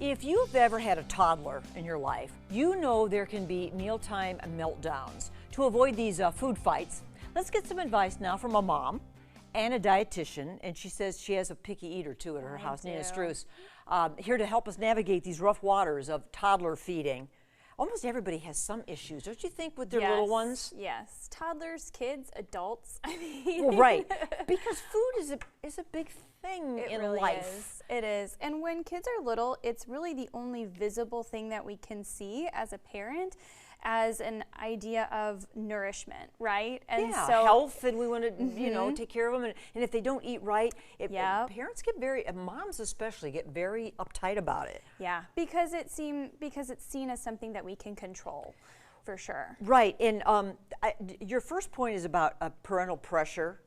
If you've ever had a toddler in your life, you know there can be mealtime meltdowns. To avoid these food fights, let's get some advice now from a mom and a dietitian, and she says she has a picky eater too at her house, Nina Struess, here to help us navigate these rough waters of toddler feeding. Almost everybody has some issues, don't you think, with their little ones? Yes, toddlers, kids, adults. I mean, well, right, because food is a big thing in really life. It is, and when kids are little, it's really the only visible thing that we can see as a parent, as an idea of nourishment, right? And yeah, so health, and we want to, you know, take care of them. And if they don't eat right, parents get very, moms especially, get very uptight about it. Yeah, because it's seen as something that we can control, for sure. Right, and your first point is about parental pressure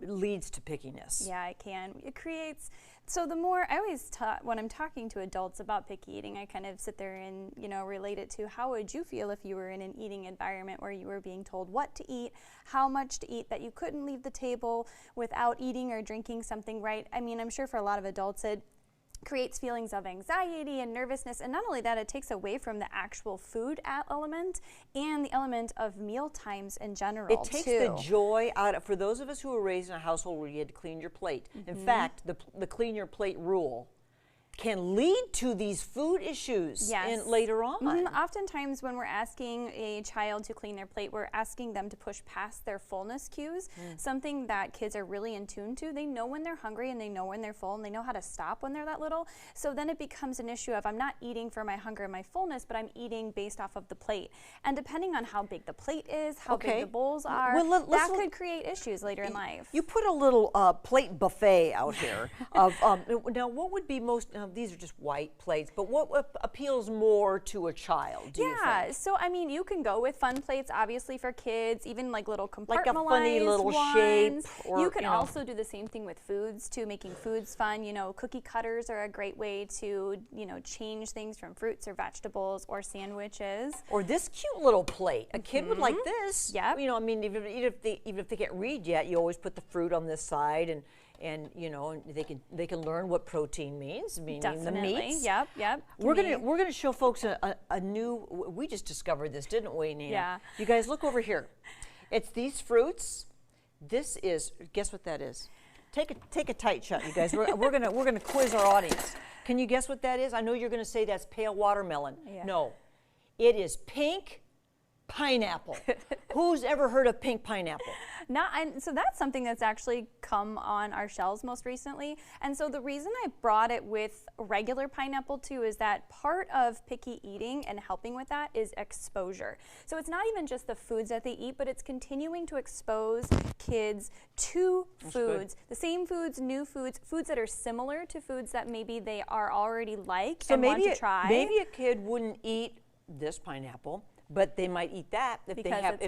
leads to pickiness. Yeah, it can. It creates. So the more I always when I'm talking to adults about picky eating, I kind of sit there and, you know, relate it to how would you feel if you were in an eating environment where you were being told what to eat, how much to eat, that you couldn't leave the table without eating or drinking something right. I mean, I'm sure for a lot of adults it creates feelings of anxiety and nervousness, and not only that, it takes away from the actual food element and the element of meal times in general. It takes the joy out of, for those of us who were raised in a household where you had to clean your plate. In fact, the clean your plate rule can lead to these food issues later on. Oftentimes when we're asking a child to clean their plate, we're asking them to push past their fullness cues, something that kids are really in tune to. They know when they're hungry and they know when they're full and they know how to stop when they're that little. So then it becomes an issue of I'm not eating for my hunger and my fullness, but I'm eating based off of the plate. And depending on how big the plate is, how big the bowls are, that could create issues later in life. You put a little plate buffet out here of, now what would be most, these are just white plates, but what appeals more to a child, do you think? So I mean, you can go with fun plates, obviously, for kids, even like little compartmentalized like a funny little ones. shape. Or, you can also do the same thing with foods too, making foods fun. You know, cookie cutters are a great way to, you know, change things from fruits or vegetables or sandwiches. Or this cute little plate. A kid would like this. Yep. You know, I mean, even if they can't read yet, you always put the fruit on this side, and you know, they can learn what protein means, meaning the meats. Yep. We're gonna show folks a new. We just discovered this, didn't we, Nina? Yeah. You guys, look over here. It's these fruits. This is. Guess what that is? Take a tight shot, you guys. We're gonna quiz our audience. Can you guess what that is? I know you're gonna say that's pale watermelon. Yeah. No, it is pink pineapple. Who's ever heard of pink pineapple? So that's something that's actually come on our shelves most recently. And so the reason I brought it with regular pineapple too is that part of picky eating and helping with that is exposure. So it's not even just the foods that they eat, but it's continuing to expose kids to foods, the same foods, new foods, foods that are similar to foods that maybe they are already like and want to try. Maybe a kid wouldn't eat this pineapple, but they might eat that if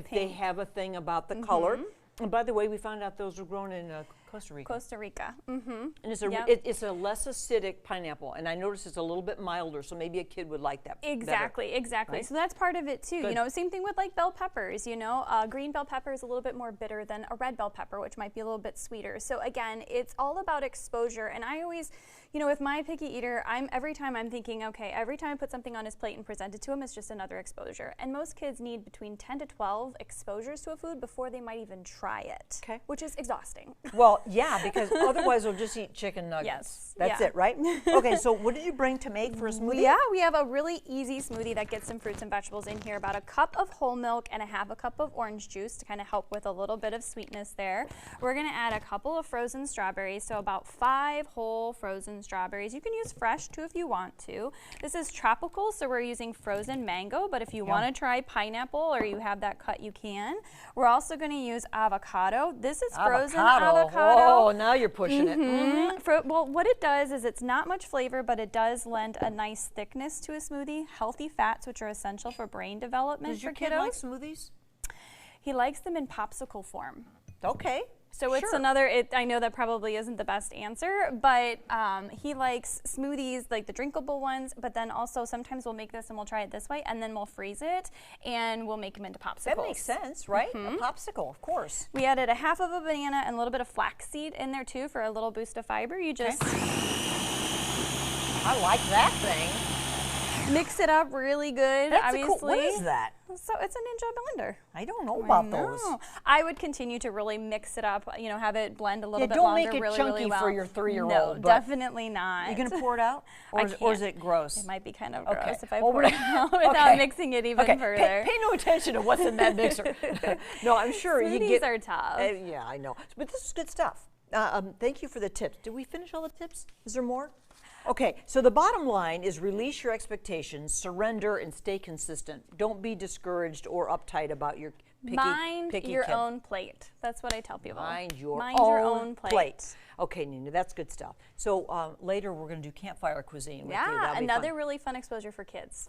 they have a thing about the color. And by the way, we found out those were grown in Costa Rica. Costa Rica. And it's a less acidic pineapple, and I noticed it's a little bit milder, so maybe a kid would like that. Exactly. Right? So that's part of it too. Good. You know, same thing with like bell peppers. You know, green bell pepper is a little bit more bitter than a red bell pepper, which might be a little bit sweeter. So again, it's all about exposure. And I always, you know, with my picky eater, every time I'm thinking, okay, every time I put something on his plate and present it to him, it's just another exposure. And most kids need between 10 to 12 exposures to a food before they might even try it. Okay. Which is exhausting. Well, yeah, because otherwise they'll just eat chicken nuggets. Yes. That's it, right? Okay, so what did you bring to make for a smoothie? Yeah, we have a really easy smoothie that gets some fruits and vegetables in here. About a cup of whole milk and a half a cup of orange juice to kind of help with a little bit of sweetness there. We're going to add a couple of frozen strawberries, so about 5 whole frozen strawberries. You can use fresh too if you want to. This is tropical, so we're using frozen mango, but if you want to try pineapple or you have that cut, you can. We're also going to use avocado. This is frozen avocado. Oh, now you're pushing it. Well, what it does is it's not much flavor, but it does lend a nice thickness to a smoothie. Healthy fats, which are essential for brain development for kiddos. Does your kid like smoothies? He likes them in popsicle form. Okay. So it's another, I know that probably isn't the best answer, but he likes smoothies, like the drinkable ones, but then also sometimes we'll make this and we'll try it this way, and then we'll freeze it, and we'll make them into popsicles. That makes sense, right? A popsicle, of course. We added a half of a banana and a little bit of flaxseed in there too for a little boost of fiber. You just... I like that thing. Mix it up really good, That's obviously. cool. What is that? So it's a Ninja blender. I don't know about I those. know. I would continue to really mix it up, you know, have it blend a little bit don't longer, make it really, chunky really well. for your 3-year-old. No, but definitely not. you gonna pour it out, or is it gross? It might be kind of Okay. gross if I Well, pour we're- it out without okay. mixing it even Okay, further. pay no attention to what's in that mixer. No, I'm sure you Smoothies get. are tough. Yeah, I know, but this is good stuff. Thank you for the tips. Did we finish all the tips? Is there more? Okay, so the bottom line is release your expectations, surrender, and stay consistent. Don't be discouraged or uptight about your Mind picky your kid. own plate. That's what I tell people. Mind your own plate. Okay, Nina, that's good stuff. So later we're going to do campfire cuisine with you. Yeah, That'll be another fun. really fun exposure for kids.